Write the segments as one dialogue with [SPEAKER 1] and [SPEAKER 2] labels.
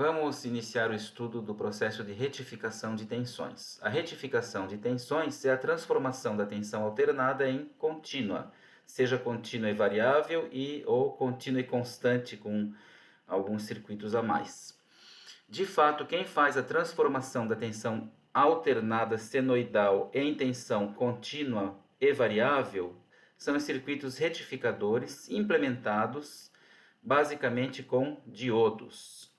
[SPEAKER 1] Vamos iniciar o estudo do processo de retificação de tensões. A retificação de tensões é a transformação da tensão alternada em contínua, seja contínua e variável ou contínua e constante com alguns circuitos a mais. De fato, quem faz a transformação da tensão alternada senoidal em tensão contínua e variável são os circuitos retificadores implementados basicamente com diodos.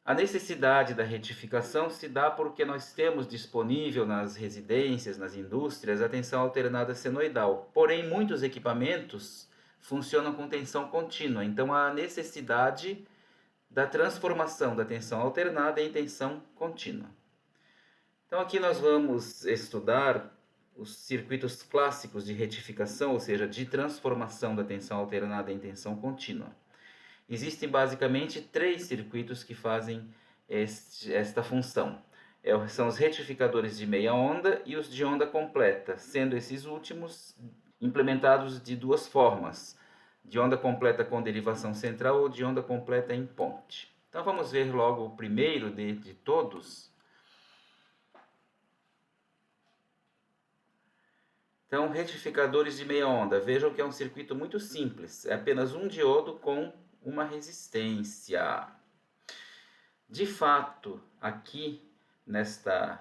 [SPEAKER 1] A necessidade da retificação se dá porque nós temos disponível nas residências, nas indústrias, a tensão alternada senoidal. Porém, muitos equipamentos funcionam com tensão contínua, então há necessidade da transformação da tensão alternada em tensão contínua. Então aqui nós vamos estudar os circuitos clássicos de retificação, ou seja, de transformação da tensão alternada em tensão contínua. Existem basicamente 3 circuitos que fazem esta função. São os retificadores de meia onda e os de onda completa, sendo esses últimos implementados de 2 formas, de onda completa com derivação central ou de onda completa em ponte. Então vamos ver logo o primeiro de todos. Então, retificadores de meia onda. Vejam que é um circuito muito simples, é apenas um diodo com uma resistência. De fato, aqui nesta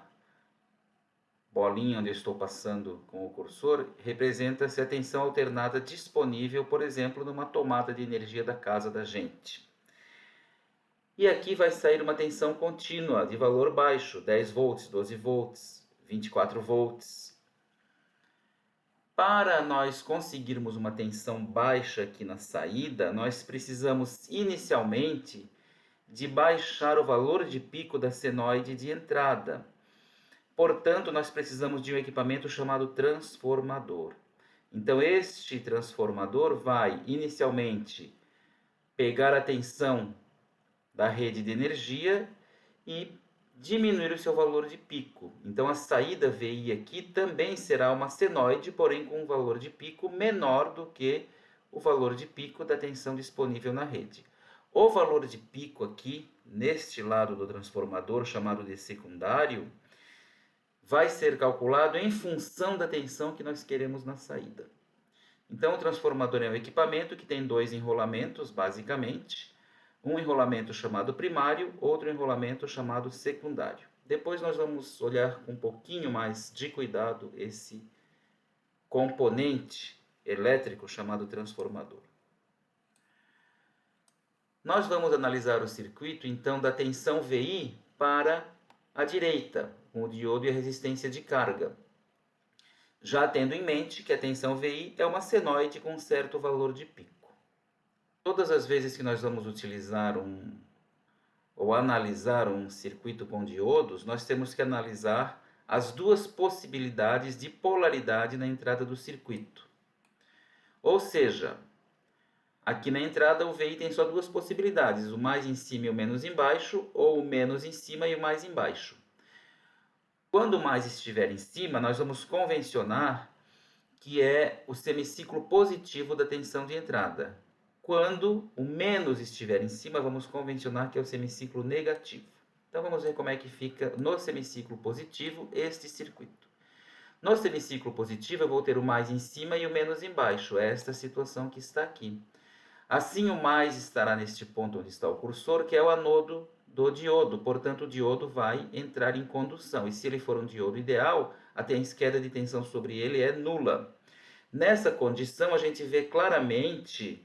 [SPEAKER 1] bolinha onde eu estou passando com o cursor, representa-se a tensão alternada disponível, por exemplo, numa tomada de energia da casa da gente. E aqui vai sair uma tensão contínua de valor baixo, 10 volts, 12 volts, 24 volts. Para nós conseguirmos uma tensão baixa aqui na saída, nós precisamos inicialmente de baixar o valor de pico da senoide de entrada. Portanto, nós precisamos de um equipamento chamado transformador. Então, este transformador vai inicialmente pegar a tensão da rede de energia e diminuir o seu valor de pico. Então a saída VI aqui também será uma senoide, porém com um valor de pico menor do que o valor de pico da tensão disponível na rede. O valor de pico aqui, neste lado do transformador, chamado de secundário, vai ser calculado em função da tensão que nós queremos na saída. Então o transformador é um equipamento que tem 2 enrolamentos, basicamente. Um enrolamento chamado primário, outro enrolamento chamado secundário. Depois nós vamos olhar com um pouquinho mais de cuidado esse componente elétrico chamado transformador. Nós vamos analisar o circuito, então, da tensão VI para a direita, com o diodo e a resistência de carga. Já tendo em mente que a tensão VI é uma senoide com um certo valor de pico. Todas as vezes que nós vamos utilizar ou analisar um circuito com diodos, nós temos que analisar as 2 possibilidades de polaridade na entrada do circuito. Ou seja, aqui na entrada o VI tem só 2 possibilidades, o mais em cima e o menos embaixo, ou o menos em cima e o mais embaixo. Quando o mais estiver em cima, nós vamos convencionar que é o semiciclo positivo da tensão de entrada. Quando o menos estiver em cima, vamos convencionar que é o semiciclo negativo. Então vamos ver como é que fica no semiciclo positivo este circuito. No semiciclo positivo eu vou ter o mais em cima e o menos embaixo, é esta situação que está aqui. Assim o mais estará neste ponto onde está o cursor, que é o anodo do diodo, portanto o diodo vai entrar em condução, e se ele for um diodo ideal, a queda de tensão sobre ele é nula. Nessa condição a gente vê claramente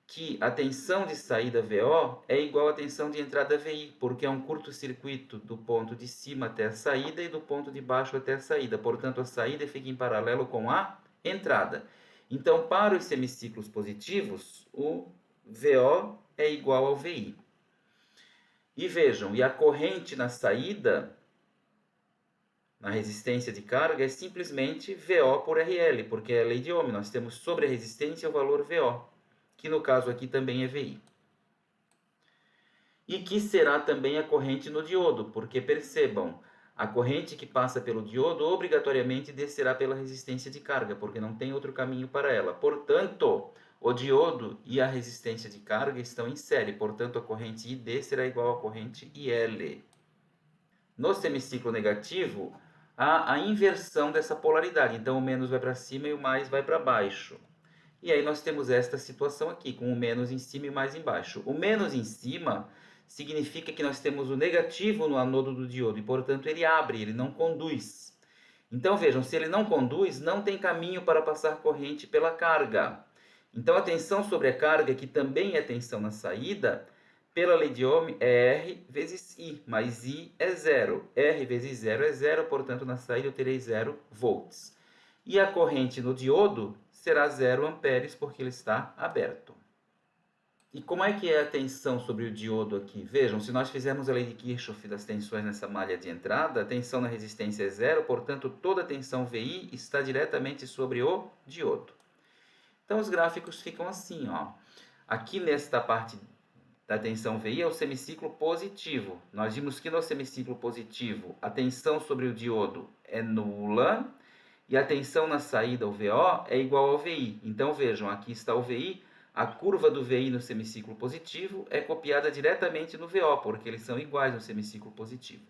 [SPEAKER 1] que a tensão de saída VO é igual à tensão de entrada VI, porque é um curto-circuito do ponto de cima até a saída e do ponto de baixo até a saída. Portanto, a saída fica em paralelo com a entrada. Então, para os semiciclos positivos, o VO é igual ao VI. E vejam, e a corrente na saída, na resistência de carga, é simplesmente VO por RL, porque é a lei de Ohm. Nós temos sobre a resistência o valor VO, que no caso aqui também é VI. E que será também a corrente no diodo, porque percebam, a corrente que passa pelo diodo obrigatoriamente descerá pela resistência de carga, porque não tem outro caminho para ela. Portanto, O diodo e a resistência de carga estão em série, portanto a corrente ID será igual à corrente IL. No semiciclo negativo, há a inversão dessa polaridade, então o menos vai para cima e o mais vai para baixo. E aí nós temos esta situação aqui, com o menos em cima e o mais embaixo. O menos em cima significa que nós temos o negativo no anodo do diodo, e portanto ele abre, ele não conduz. Então vejam, se ele não conduz, não tem caminho para passar corrente pela carga. Então a tensão sobre a carga, que também é tensão na saída, pela lei de Ohm é R vezes I, mas I é zero. R vezes zero é zero, portanto na saída eu terei 0 volts. E a corrente no diodo será 0 amperes, porque ele está aberto. E como é que é a tensão sobre o diodo aqui? Vejam, se nós fizermos a lei de Kirchhoff das tensões nessa malha de entrada, a tensão na resistência é zero, portanto toda a tensão VI está diretamente sobre o diodo. Então os gráficos ficam assim, ó. Aqui nesta parte da tensão VI é o semiciclo positivo. Nós vimos que no semiciclo positivo a tensão sobre o diodo é nula e a tensão na saída, o VO, é igual ao VI. Então vejam, aqui está o VI. A curva do VI no semiciclo positivo é copiada diretamente no VO, porque eles são iguais no semiciclo positivo.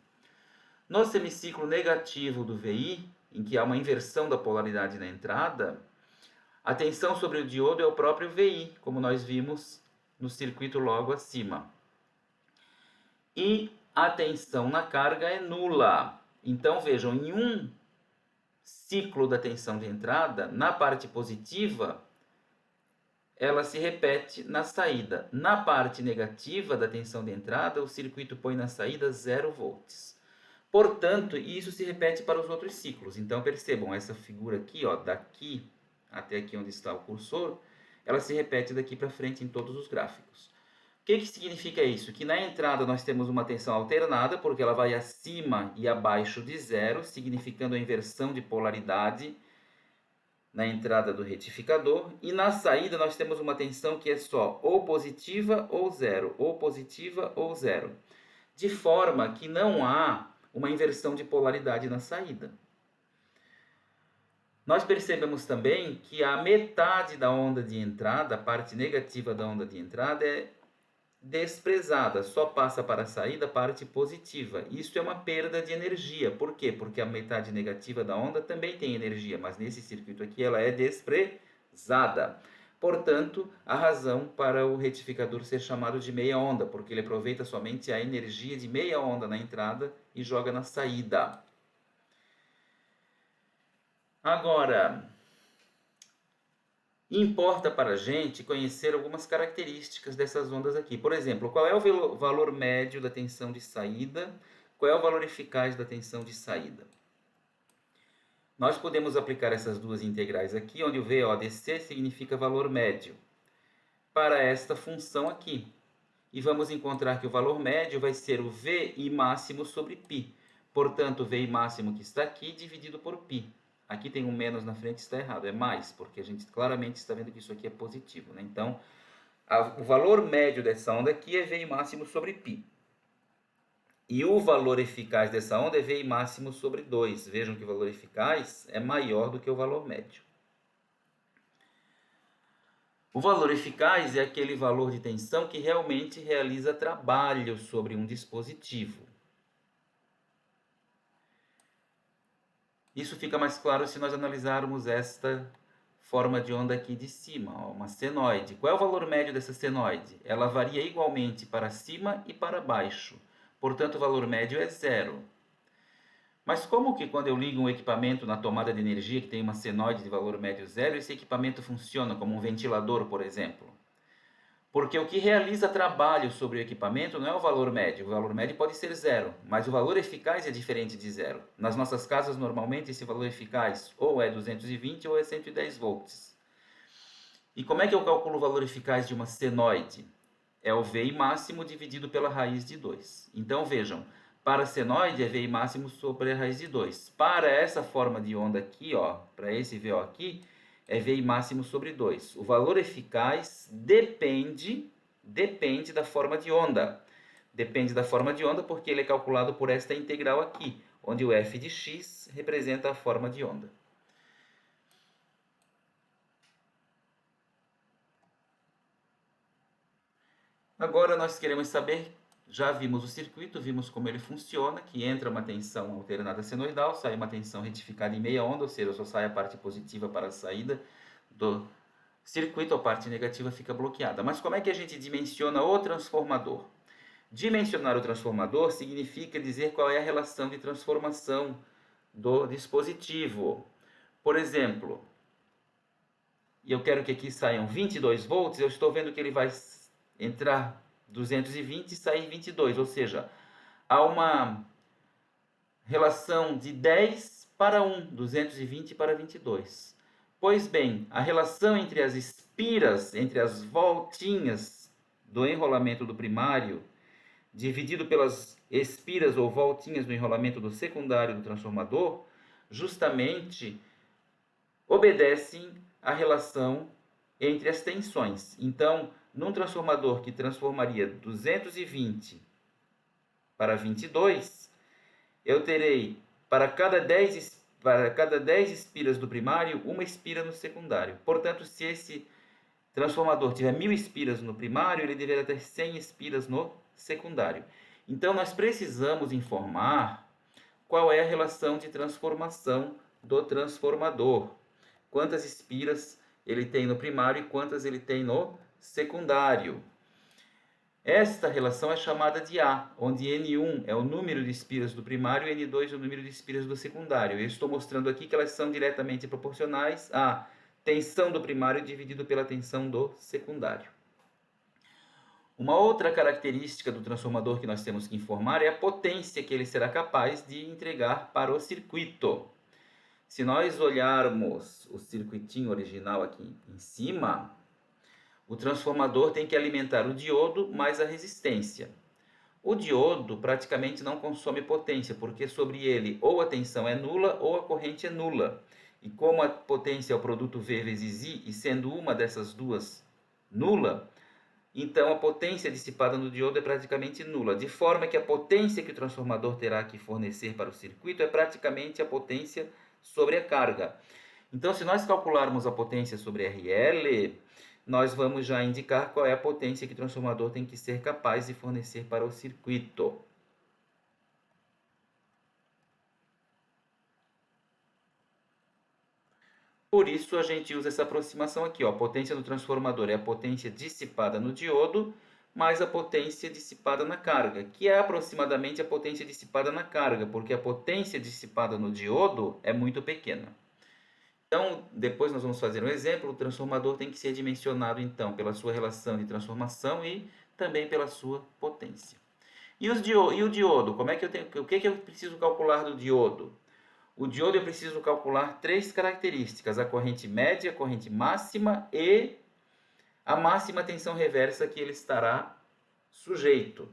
[SPEAKER 1] No semiciclo negativo do VI, em que há uma inversão da polaridade na entrada, a tensão sobre o diodo é o próprio VI, como nós vimos no circuito logo acima. E a tensão na carga é nula. Então vejam, em um ciclo da tensão de entrada, na parte positiva, ela se repete na saída. Na parte negativa da tensão de entrada, o circuito põe na saída 0 volts. Portanto, isso se repete para os outros ciclos. Então, percebam, essa figura aqui, ó, daqui até aqui onde está o cursor, ela se repete daqui para frente em todos os gráficos. O que significa isso? Que na entrada nós temos uma tensão alternada, porque ela vai acima e abaixo de zero, significando a inversão de polaridade na entrada do retificador, e na saída nós temos uma tensão que é só ou positiva ou zero, ou positiva ou zero, de forma que não há uma inversão de polaridade na saída. Nós percebemos também que a metade da onda de entrada, a parte negativa da onda de entrada, é desprezada, só passa para a saída a parte positiva. Isso é uma perda de energia. Por quê? Porque a metade negativa da onda também tem energia, mas nesse circuito aqui ela é desprezada. Portanto, a razão para o retificador ser chamado de meia onda, porque ele aproveita somente a energia de meia onda na entrada e joga na saída. Agora, importa para a gente conhecer algumas características dessas ondas aqui. Por exemplo, qual é o valor médio da tensão de saída? Qual é o valor eficaz da tensão de saída? Nós podemos aplicar essas duas integrais aqui, onde o VODC significa valor médio, para esta função aqui. E vamos encontrar que o valor médio vai ser o VI máximo sobre π. Portanto, o VI máximo que está aqui dividido por π. Aqui tem um menos na frente, está errado, é mais, porque a gente claramente está vendo que isso aqui é positivo, né? Então, o valor médio dessa onda aqui é VI máximo sobre π. E o valor eficaz dessa onda é VI máximo sobre 2. Vejam que o valor eficaz é maior do que o valor médio. O valor eficaz é aquele valor de tensão que realmente realiza trabalho sobre um dispositivo. Isso fica mais claro se nós analisarmos esta forma de onda aqui de cima, ó, uma senoide. Qual é o valor médio dessa senoide? Ela varia igualmente para cima e para baixo. Portanto, o valor médio é zero. Mas como que quando eu ligo um equipamento na tomada de energia que tem uma senoide de valor médio zero, esse equipamento funciona como um ventilador, por exemplo? Porque o que realiza trabalho sobre o equipamento não é o valor médio. O valor médio pode ser zero, mas o valor eficaz é diferente de zero. Nas nossas casas, normalmente, esse valor eficaz ou é 220 ou é 110 volts. E como é que eu calculo o valor eficaz de uma senoide? É o VI máximo dividido pela raiz de 2. Então, vejam, para a senoide é VI máximo sobre a raiz de 2. Para essa forma de onda aqui, ó, para esse VO aqui, é VI máximo sobre 2. O valor eficaz depende da forma de onda. Depende da forma de onda porque ele é calculado por esta integral aqui, onde o f de x representa a forma de onda. Agora nós queremos saber, já vimos o circuito, vimos como ele funciona, que entra uma tensão alternada senoidal, sai uma tensão retificada em meia onda, ou seja, só sai a parte positiva para a saída do circuito, a parte negativa fica bloqueada. Mas como é que a gente dimensiona o transformador? Dimensionar o transformador significa dizer qual é a relação de transformação do dispositivo. Por exemplo, eu quero que aqui saiam 22 volts, eu estou vendo que ele vai entrar 220 e sair 22, ou seja, há uma relação de 10 para 1, 220 para 22. Pois bem, a relação entre as espiras, entre as voltinhas do enrolamento do primário, dividido pelas espiras ou voltinhas do enrolamento do secundário do transformador, justamente obedecem à relação entre as tensões. Então, num transformador que transformaria 220 para 22, eu terei para cada 10 espiras do primário, uma espira no secundário. Portanto, se esse transformador tiver 1000 espiras no primário, ele deverá ter 100 espiras no secundário. Então, nós precisamos informar qual é a relação de transformação do transformador. Quantas espiras ele tem no primário e quantas ele tem no secundário. Esta relação é chamada de A, onde N1 é o número de espiras do primário e N2 é o número de espiras do secundário. Eu estou mostrando aqui que elas são diretamente proporcionais à tensão do primário dividido pela tensão do secundário. Uma outra característica do transformador que nós temos que informar é a potência que ele será capaz de entregar para o circuito. Se nós olharmos o circuitinho original aqui em cima, o transformador tem que alimentar o diodo mais a resistência. O diodo praticamente não consome potência, porque sobre ele ou a tensão é nula ou a corrente é nula. E como a potência é o produto V vezes I, e sendo uma dessas duas nula, então a potência dissipada no diodo é praticamente nula, de forma que a potência que o transformador terá que fornecer para o circuito é praticamente a potência sobre a carga. Então, se nós calcularmos a potência sobre RL, nós vamos já indicar qual é a potência que o transformador tem que ser capaz de fornecer para o circuito. Por isso, a gente usa essa aproximação aqui. Ó. A potência do transformador é a potência dissipada no diodo, mais a potência dissipada na carga, que é aproximadamente a potência dissipada na carga, porque a potência dissipada no diodo é muito pequena. Então, depois nós vamos fazer um exemplo. O transformador tem que ser dimensionado, então, pela sua relação de transformação e também pela sua potência. E o diodo? Como é que o que eu preciso calcular do diodo? O diodo eu preciso calcular 3 características: a corrente média, a corrente máxima e a máxima tensão reversa que ele estará sujeito.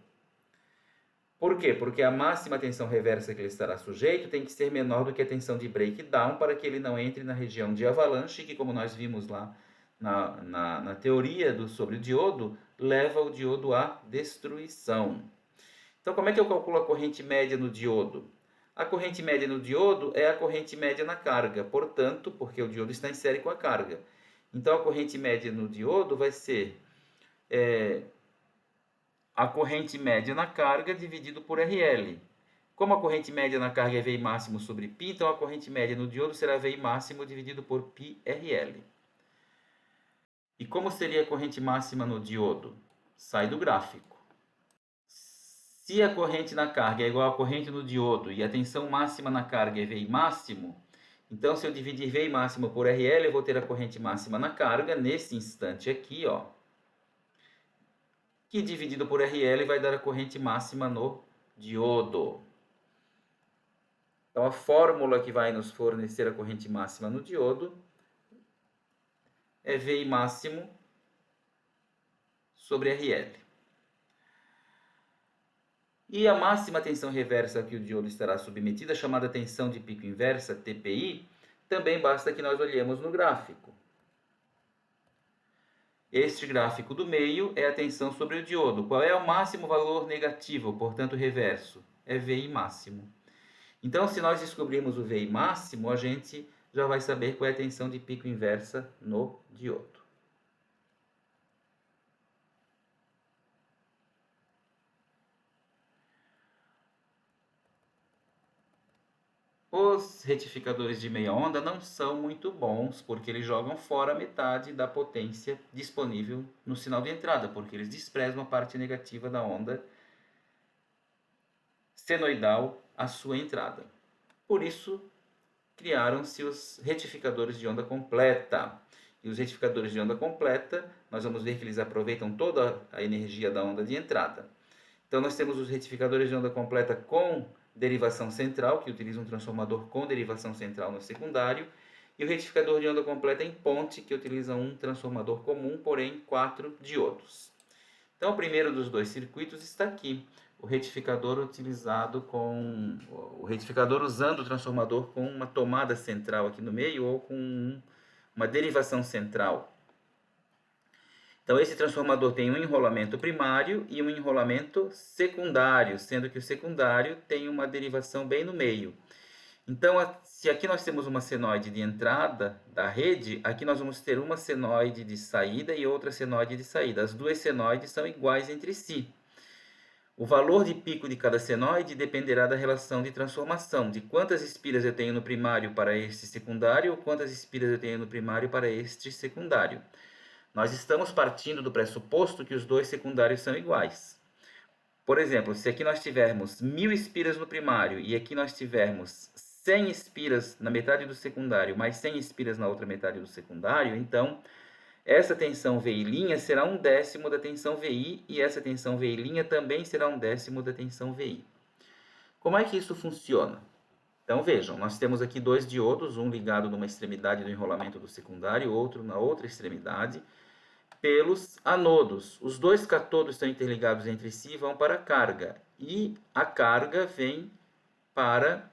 [SPEAKER 1] Por quê? Porque a máxima tensão reversa que ele estará sujeito tem que ser menor do que a tensão de breakdown para que ele não entre na região de avalanche, que, como nós vimos lá na teoria sobre o diodo, leva o diodo à destruição. Então, como é que eu calculo a corrente média no diodo? A corrente média no diodo é a corrente média na carga, portanto, porque o diodo está em série com a carga. Então, a corrente média no diodo vai ser a corrente média na carga dividido por RL. Como a corrente média na carga é VI máximo sobre π, então a corrente média no diodo será VI máximo dividido por πRL. E como seria a corrente máxima no diodo? Sai do gráfico. Se a corrente na carga é igual à corrente no diodo e a tensão máxima na carga é VI máximo, então se eu dividir VI máximo por RL, eu vou ter a corrente máxima na carga, nesse instante aqui, ó, que dividido por RL vai dar a corrente máxima no diodo. Então, a fórmula que vai nos fornecer a corrente máxima no diodo é VI máximo sobre RL. E a máxima tensão reversa a que o diodo estará submetida, chamada tensão de pico inversa, TPI, também basta que nós olhemos no gráfico. Este gráfico do meio é a tensão sobre o diodo. Qual é o máximo valor negativo, portanto reverso? É VI máximo. Então, se nós descobrirmos o VI máximo, a gente já vai saber qual é a tensão de pico inversa no diodo. Os retificadores de meia onda não são muito bons, porque eles jogam fora metade da potência disponível no sinal de entrada, porque eles desprezam a parte negativa da onda senoidal à sua entrada. Por isso, criaram-se os retificadores de onda completa. E os retificadores de onda completa, nós vamos ver que eles aproveitam toda a energia da onda de entrada. Então, nós temos os retificadores de onda completa com derivação central, que utiliza um transformador com derivação central no secundário, e o retificador de onda completa em ponte, que utiliza um transformador comum, porém 4 diodos. Então, o primeiro dos dois circuitos está aqui, o retificador usando o transformador com uma tomada central aqui no meio ou com uma derivação central. Então, esse transformador tem um enrolamento primário e um enrolamento secundário, sendo que o secundário tem uma derivação bem no meio. Então, se aqui nós temos uma senoide de entrada da rede, aqui nós vamos ter uma senoide de saída e outra senoide de saída. As duas senoides são iguais entre si. O valor de pico de cada senoide dependerá da relação de transformação, de quantas espiras eu tenho no primário para este secundário ou quantas espiras eu tenho no primário para este secundário. Nós estamos partindo do pressuposto que os dois secundários são iguais. Por exemplo, se aqui nós tivermos 1000 espiras no primário e aqui nós tivermos 100 espiras na metade do secundário, mais 100 espiras na outra metade do secundário, então essa tensão VI' será 1/10 da tensão VI e essa tensão VI' também será 1/10 da tensão VI. Como é que isso funciona? Então vejam, nós temos aqui dois diodos, um ligado numa extremidade do enrolamento do secundário, outro na outra extremidade, pelos anodos. Os dois catodos estão interligados entre si e vão para a carga. E a carga vem para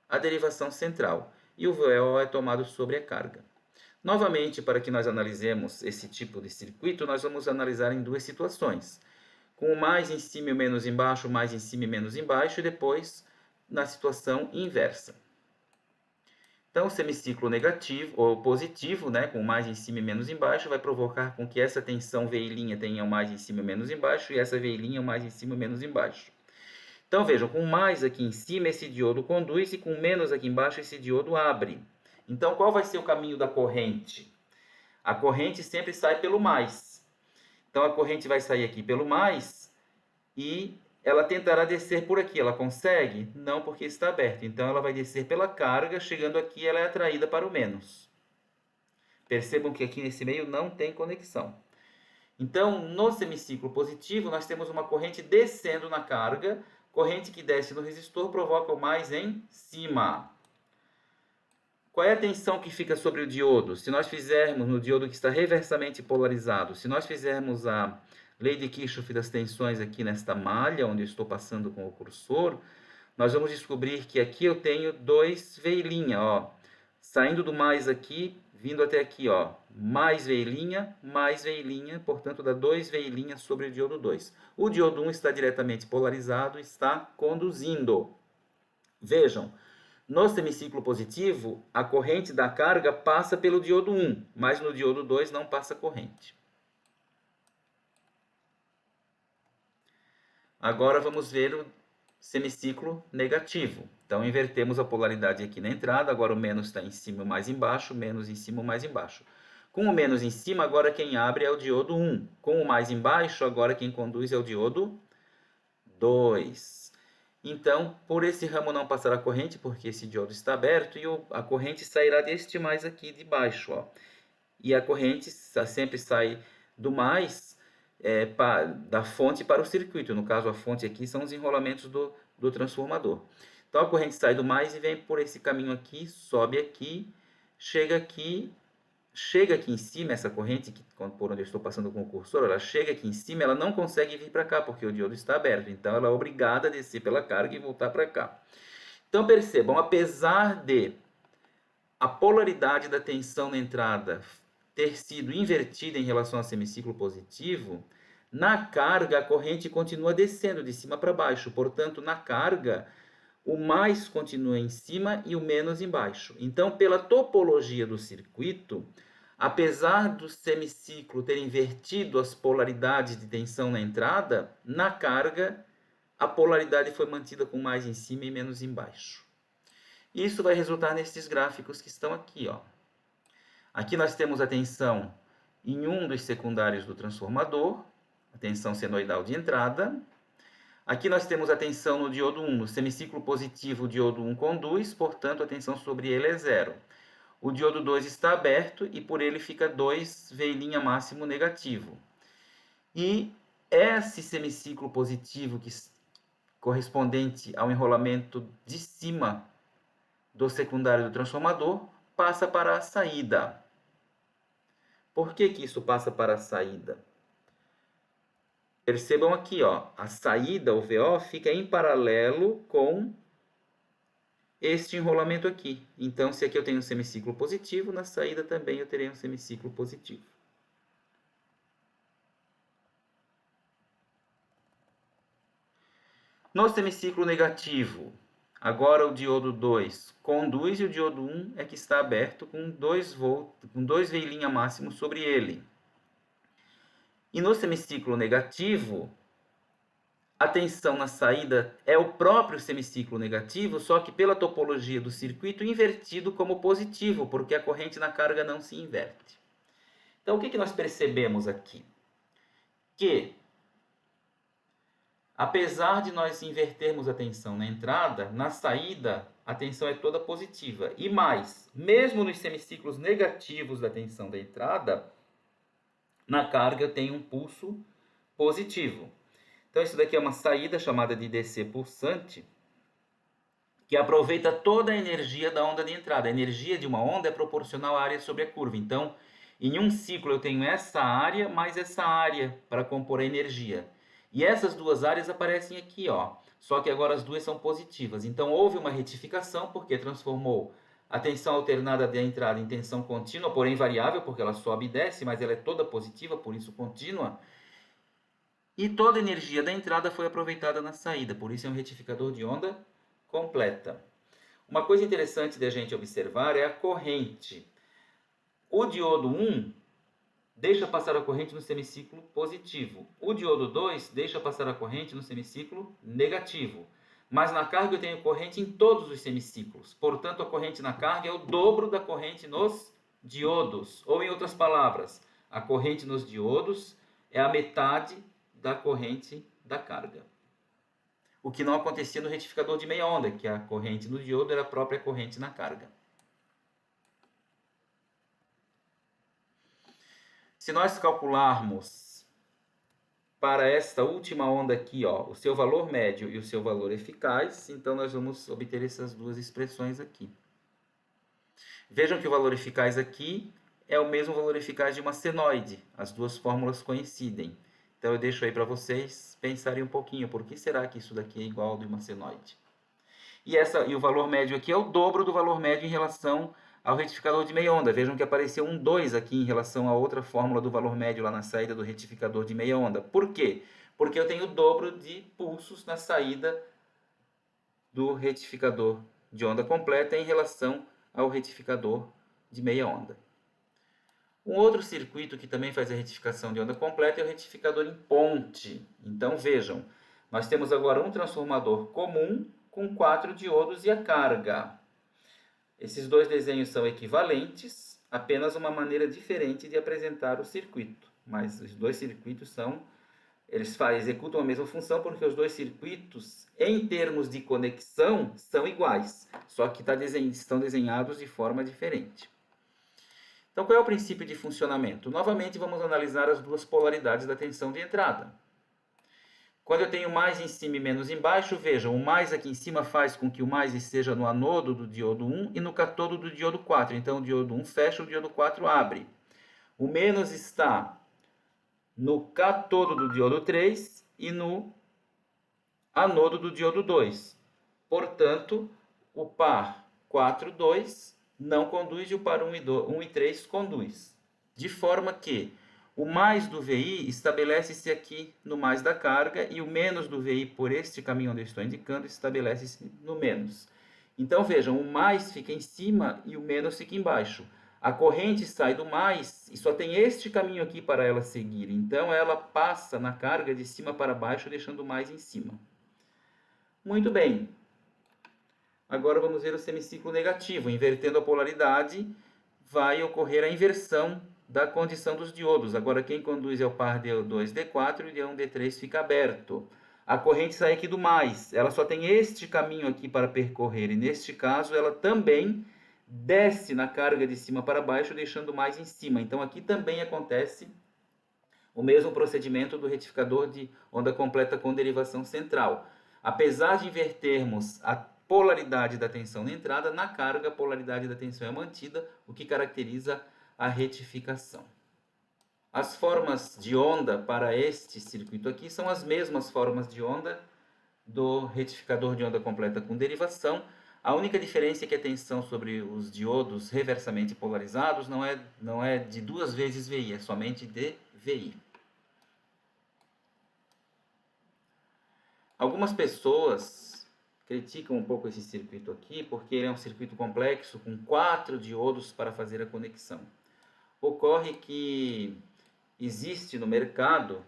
[SPEAKER 1] a derivação central. E o VO é tomado sobre a carga. Novamente, para que nós analisemos esse tipo de circuito, nós vamos analisar em duas situações. Com o mais em cima e o menos embaixo, mais em cima e menos embaixo, e depois na situação inversa. Então, o semiciclo negativo ou positivo, né, com mais em cima e menos embaixo, vai provocar com que essa tensão VI' tenha o mais em cima e menos embaixo, e essa VI' o mais em cima e menos embaixo. Então, vejam, com mais aqui em cima, esse diodo conduz, e com menos aqui embaixo, esse diodo abre. Então, qual vai ser o caminho da corrente? A corrente sempre sai pelo mais. Então, a corrente vai sair aqui pelo mais, e ela tentará descer por aqui. Ela consegue? Não, porque está aberto. Então, ela vai descer pela carga. Chegando aqui, ela é atraída para o menos. Percebam que aqui nesse meio não tem conexão. Então, no semiciclo positivo, nós temos uma corrente descendo na carga. Corrente que desce no resistor provoca o mais em cima. Qual é a tensão que fica sobre o diodo? Se nós fizermos no diodo que está reversamente polarizado, se nós fizermos a lei de Kirchhoff das tensões aqui nesta malha, onde eu estou passando com o cursor, nós vamos descobrir que aqui eu tenho 2 VI', ó, saindo do mais aqui, vindo até aqui, ó, mais VI', portanto dá 2 VI' sobre o diodo 2. O diodo 1 está diretamente polarizado, está conduzindo. Vejam, no semiciclo positivo, a corrente da carga passa pelo diodo 1, mas no diodo 2 não passa corrente. Agora vamos ver o semiciclo negativo. Então, invertemos a polaridade aqui na entrada. Agora o menos está em cima e o mais embaixo, menos em cima e o mais embaixo. Com o menos em cima, agora quem abre é o diodo 1. Com o mais embaixo, agora quem conduz é o diodo 2. Então, por esse ramo não passará a corrente, porque esse diodo está aberto, e a corrente sairá deste mais aqui de baixo. Ó. E a corrente sempre sai do mais da fonte para o circuito. No caso, a fonte aqui são os enrolamentos do transformador. Então, a corrente sai do mais e vem por esse caminho aqui, sobe aqui, chega aqui em cima, essa corrente, por onde eu estou passando com o cursor, ela chega aqui em cima, ela não consegue vir para cá, porque o diodo está aberto. Então, ela é obrigada a descer pela carga e voltar para cá. Então, percebam, apesar de a polaridade da tensão na entrada ter sido invertida em relação ao semiciclo positivo, na carga a corrente continua descendo de cima para baixo. Portanto, na carga, o mais continua em cima e o menos embaixo. Então, pela topologia do circuito, apesar do semiciclo ter invertido as polaridades de tensão na entrada, na carga, a polaridade foi mantida com mais em cima e menos embaixo. Isso vai resultar nesses gráficos que estão aqui, ó. Aqui nós temos a tensão em um dos secundários do transformador, a tensão senoidal de entrada. Aqui nós temos a tensão no diodo 1, no semiciclo positivo o diodo 1 conduz, portanto a tensão sobre ele é zero. O diodo 2 está aberto e por ele fica 2V' máximo negativo. E esse semiciclo positivo correspondente ao enrolamento de cima do secundário do transformador passa para a saída. Por que isso passa para a saída? Percebam aqui, ó, a saída, o VO, fica em paralelo com este enrolamento aqui. Então, se aqui eu tenho um semiciclo positivo, na saída também eu terei um semiciclo positivo. No semiciclo negativo, agora o diodo 2 conduz e o diodo 1 é que está aberto com 2V' máximo sobre ele. E no semiciclo negativo, a tensão na saída é o próprio semiciclo negativo, só que pela topologia do circuito invertido como positivo, porque a corrente na carga não se inverte. Então, o que nós percebemos aqui? Que, apesar de nós invertermos a tensão na entrada, na saída a tensão é toda positiva. E mais, mesmo nos semiciclos negativos da tensão da entrada, na carga eu tenho um pulso positivo. Então, isso daqui é uma saída chamada de DC pulsante, que aproveita toda a energia da onda de entrada. A energia de uma onda é proporcional à área sobre a curva. Então, em um ciclo eu tenho essa área mais essa área para compor a energia. E essas duas áreas aparecem aqui, ó. Só que agora as duas são positivas. Então, houve uma retificação, porque transformou a tensão alternada da entrada em tensão contínua, porém variável, porque ela sobe e desce, mas ela é toda positiva, por isso contínua. E toda a energia da entrada foi aproveitada na saída, por isso é um retificador de onda completa. Uma coisa interessante de a gente observar é a corrente. O diodo 1 deixa passar a corrente no semiciclo positivo. O diodo 2 deixa passar a corrente no semiciclo negativo. Mas na carga eu tenho corrente em todos os semiciclos. Portanto, a corrente na carga é o dobro da corrente nos diodos. Ou, em outras palavras, a corrente nos diodos é a metade da corrente da carga. O que não acontecia no retificador de meia onda, que a corrente no diodo era a própria corrente na carga. Se nós calcularmos para esta última onda aqui, ó, o seu valor médio e o seu valor eficaz, então nós vamos obter essas duas expressões aqui. Vejam que o valor eficaz aqui é o mesmo valor eficaz de uma senoide. As duas fórmulas coincidem. Então eu deixo aí para vocês pensarem um pouquinho, por que será que isso daqui é igual ao de uma senoide? E o valor médio aqui é o dobro do valor médio em relação ao retificador de meia onda. Vejam que apareceu um 2 aqui em relação a outra fórmula do valor médio lá na saída do retificador de meia onda. Por quê? Porque eu tenho o dobro de pulsos na saída do retificador de onda completa em relação ao retificador de meia onda. Um outro circuito que também faz a retificação de onda completa é o retificador em ponte. Então vejam, nós temos agora um transformador comum com 4 diodos e a carga. Esses dois desenhos são equivalentes, apenas uma maneira diferente de apresentar o circuito. Mas os dois circuitos executam a mesma função porque os dois circuitos, em termos de conexão, são iguais. Só que estão desenhados de forma diferente. Então, qual é o princípio de funcionamento? Novamente, vamos analisar as duas polaridades da tensão de entrada. Quando eu tenho mais em cima e menos embaixo, vejam, o mais aqui em cima faz com que o mais esteja no anodo do diodo 1 e no catodo do diodo 4. Então, o diodo 1 fecha, o diodo 4 abre. O menos está no catodo do diodo 3 e no anodo do diodo 2. Portanto, o par 4, 2 não conduz e o par 1 e 3 conduz. De forma que o mais do VI estabelece-se aqui no mais da carga e o menos do VI, por este caminho onde eu estou indicando, estabelece-se no menos. Então, vejam, o mais fica em cima e o menos fica embaixo. A corrente sai do mais e só tem este caminho aqui para ela seguir. Então, ela passa na carga de cima para baixo, deixando o mais em cima. Muito bem. Agora vamos ver o semiciclo negativo. Invertendo a polaridade, vai ocorrer a inversão da condição dos diodos. Agora quem conduz é o par D2D4 e o D1D3 fica aberto. A corrente sai aqui do mais. Ela só tem este caminho aqui para percorrer. E neste caso ela também desce na carga de cima para baixo, deixando mais em cima. Então aqui também acontece o mesmo procedimento do retificador de onda completa com derivação central. Apesar de invertermos a polaridade da tensão na entrada, na carga a polaridade da tensão é mantida, o que caracteriza a retificação. As formas de onda para este circuito aqui são as mesmas formas de onda do retificador de onda completa com derivação. A única diferença é que a tensão sobre os diodos reversamente polarizados não é de 2 vezes VI, é somente de VI. Algumas pessoas criticam um pouco esse circuito aqui, porque ele é um circuito complexo com 4 diodos para fazer a conexão. Ocorre que existe no mercado,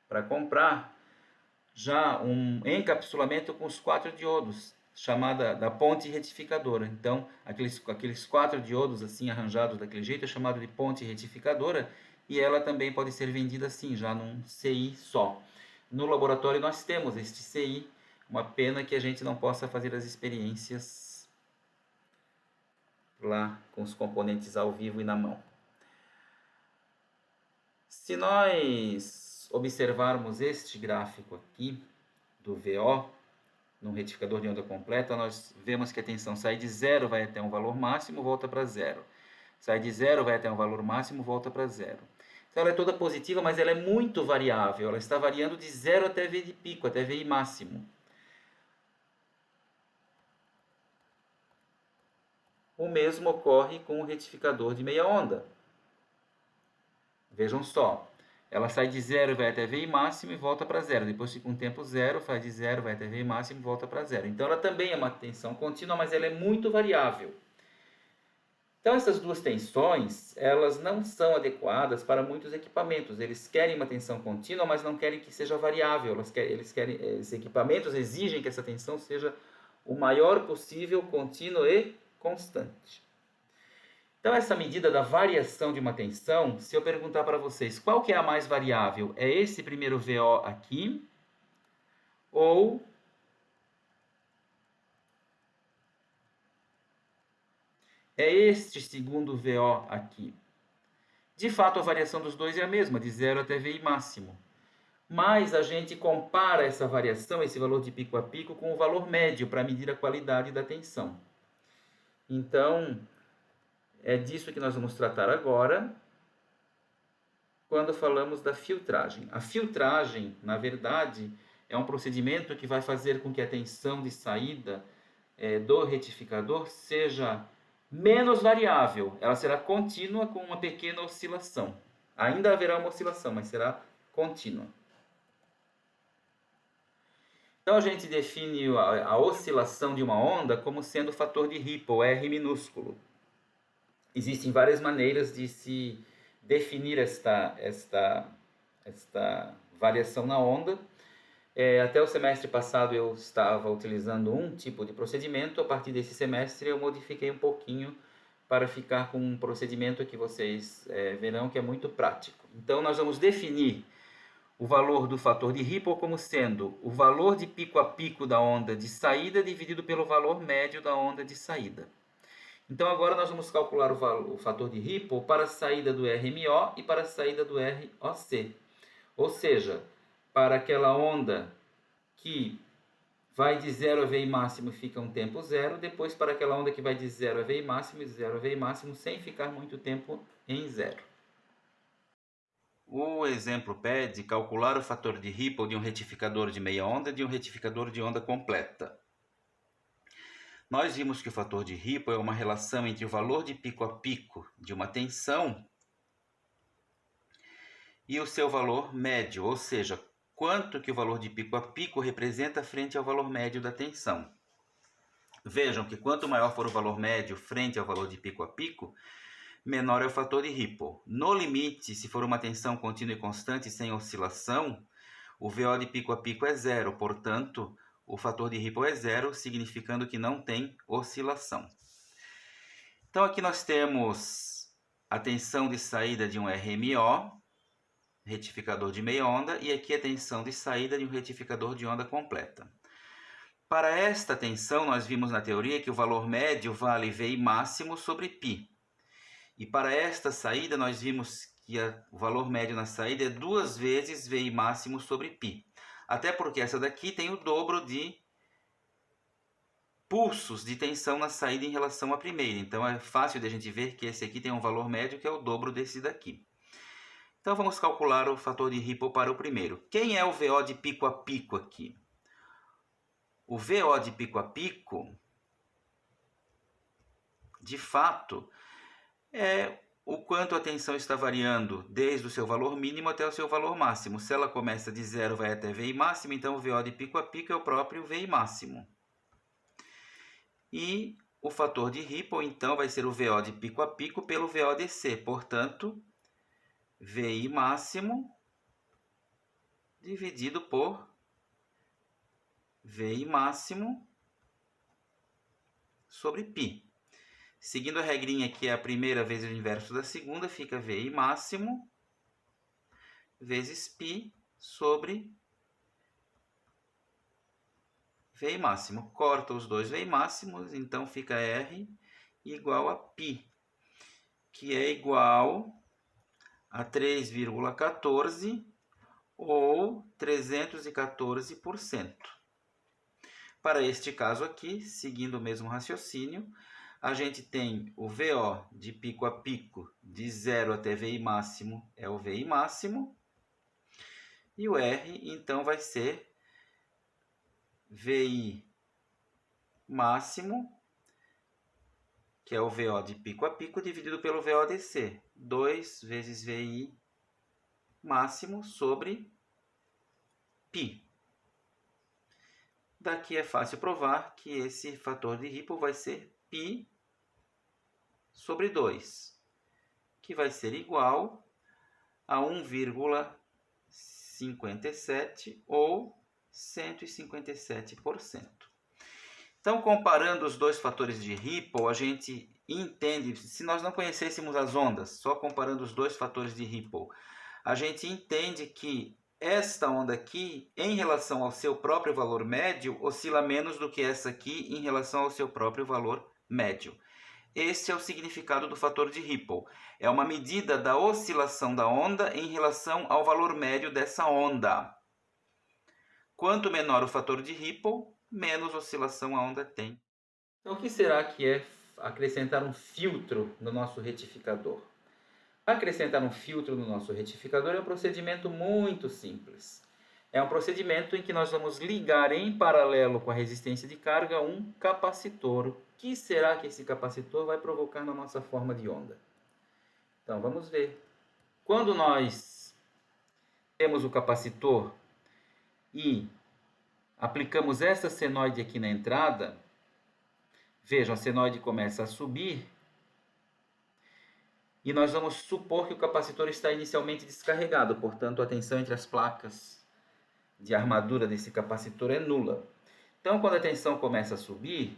[SPEAKER 1] para comprar, já um encapsulamento com os 4 diodos, chamada da ponte retificadora. Então, aqueles 4 diodos assim arranjados daquele jeito é chamado de ponte retificadora, e ela também pode ser vendida assim, já num CI só. No laboratório nós temos este CI, uma pena que a gente não possa fazer as experiências lá com os componentes ao vivo e na mão. Se nós observarmos este gráfico aqui do VO, no retificador de onda completa, nós vemos que a tensão sai de 0, vai até um valor máximo, volta para 0. Sai de 0, vai até um valor máximo, volta para 0. Então ela é toda positiva, mas ela é muito variável. Ela está variando de 0 até V de pico, até VI máximo. O mesmo ocorre com o retificador de meia onda. Vejam só, ela sai de 0 e vai até VI máximo e volta para 0. Depois fica um tempo 0, faz de 0, vai até VI máximo e volta para 0. Então ela também é uma tensão contínua, mas ela é muito variável. Então essas duas tensões, elas não são adequadas para muitos equipamentos. Eles querem uma tensão contínua, mas não querem que seja variável. Esses equipamentos exigem que essa tensão seja o maior possível, contínua e constante. Então essa medida da variação de uma tensão, se eu perguntar para vocês qual que é a mais variável, é esse primeiro VO aqui ou é este segundo VO aqui? De fato, a variação dos dois é a mesma, de 0 até VI máximo. Mas a gente compara essa variação, esse valor de pico a pico, com o valor médio para medir a qualidade da tensão. Então, é disso que nós vamos tratar agora, quando falamos da filtragem. A filtragem, na verdade, é um procedimento que vai fazer com que a tensão de saída do retificador seja menos variável. Ela será contínua com uma pequena oscilação. Ainda haverá uma oscilação, mas será contínua. Então a gente define a oscilação de uma onda como sendo o fator de Ripple, R minúsculo. Existem várias maneiras de se definir esta variação na onda. Até o semestre passado eu estava utilizando um tipo de procedimento. A partir desse semestre eu modifiquei um pouquinho para ficar com um procedimento que vocês verão que é muito prático. Então nós vamos definir o valor do fator de Ripple como sendo o valor de pico a pico da onda de saída dividido pelo valor médio da onda de saída. Então agora nós vamos calcular o fator de Ripple para a saída do RMO e para a saída do ROC. Ou seja, para aquela onda que vai de 0 a VI máximo fica um tempo 0, depois para aquela onda que vai de 0 a VI máximo e 0 a VI máximo sem ficar muito tempo em 0. O exemplo pede calcular o fator de Ripple de um retificador de meia onda e de um retificador de onda completa. Nós vimos que o fator de Ripple é uma relação entre o valor de pico a pico de uma tensão e o seu valor médio, ou seja, quanto que o valor de pico a pico representa frente ao valor médio da tensão. Vejam que quanto maior for o valor médio frente ao valor de pico a pico, menor é o fator de Ripple. No limite, se for uma tensão contínua e constante sem oscilação, o VO de pico a pico é 0, portanto, o fator de Ripple é zero, significando que não tem oscilação. Então aqui nós temos a tensão de saída de um RMO, retificador de meia onda, e aqui a tensão de saída de um retificador de onda completa. Para esta tensão, nós vimos na teoria que o valor médio vale VI máximo sobre π. E para esta saída, nós vimos que o valor médio na saída é 2 vezes VI máximo sobre π. Até porque essa daqui tem o dobro de pulsos de tensão na saída em relação à primeira. Então é fácil de a gente ver que esse aqui tem um valor médio que é o dobro desse daqui. Então vamos calcular o fator de Ripple para o primeiro. Quem é o VO de pico a pico aqui? O VO de pico a pico, de fato, é o quanto a tensão está variando desde o seu valor mínimo até o seu valor máximo. Se ela começa de zero vai até VI máximo, então o VO de pico a pico é o próprio VI máximo. E o fator de Ripple, então, vai ser o VO de pico a pico pelo VO de C. Portanto, VI máximo dividido por VI máximo sobre π. Seguindo a regrinha que é a primeira vezes o inverso da segunda, fica VI máximo vezes π sobre VI máximo. Corta os dois VI máximos, então fica R igual a π, que é igual a 3,14 ou 314%. Para este caso aqui, seguindo o mesmo raciocínio, a gente tem o VO de pico a pico de 0 até VI máximo é o VI máximo, e o R então vai ser VI máximo, que é o VO de pico a pico, dividido pelo VO de C. 2 vezes VI máximo sobre π. Daqui é fácil provar que esse fator de Ripple vai ser π sobre 2, que vai ser igual a 1,57 ou 157%. Então, comparando os dois fatores de Ripple, a gente entende, se nós não conhecêssemos as ondas, só comparando os dois fatores de Ripple, a gente entende que esta onda aqui, em relação ao seu próprio valor médio, oscila menos do que essa aqui em relação ao seu próprio valor médio. Este é o significado do fator de Ripple. É uma medida da oscilação da onda em relação ao valor médio dessa onda. Quanto menor o fator de Ripple, menos oscilação a onda tem. Então, o que será que é acrescentar um filtro no nosso retificador? Acrescentar um filtro no nosso retificador é um procedimento muito simples. É um procedimento em que nós vamos ligar em paralelo com a resistência de carga um capacitor. O que será que esse capacitor vai provocar na nossa forma de onda? Então, vamos ver. Quando nós temos o capacitor e aplicamos essa senoide aqui na entrada, vejam, a senoide começa a subir e nós vamos supor que o capacitor está inicialmente descarregado, portanto a tensão entre as placas de armadura desse capacitor é nula. Então, quando a tensão começa a subir,